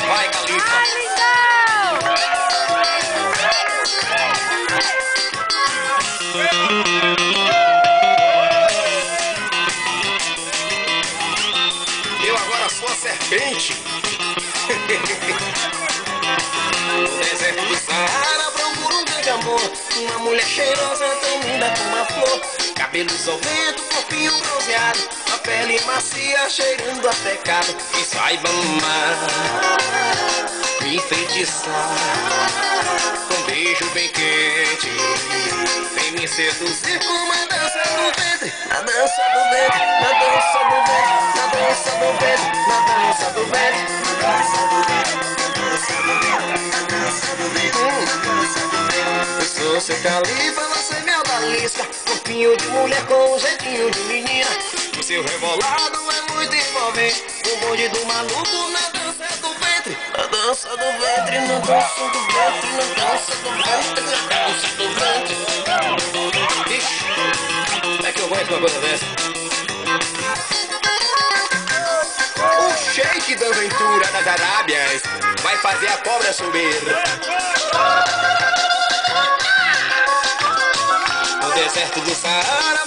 Vai, Califa. Ai, lindão! Eu agora sou a serpente. No deserto do Saara procuro um grande amor. Uma mulher cheirosa, tão linda como a flor. Cabelos ao vento, corpinho bronzeado, a pele macia, cheirando a pecado. Que saiba amar, me enfeitiçar, com um beijo bem quente. Vem me seduzir com a dança do ventre. A dança do ventre, na dança do ventre, na dança do ventre, na dança do ventre, na dança do ventre, na dança do ventre, na dança do ventre. Eu sou seu Califa, você é meu Dalisca. Corpinho de mulher com um jeitinho de menina. O seu rebolado é muito envolvente. O bonde do maluco na dança do ventre. Na dança do ventre, na dança do ventre, na dança do ventre, na dança do ventre. Ixi, como é que eu aguento uma coisa dessa? O Sheik da Aventura das Arábias vai fazer a cobra subir. No deserto do Saara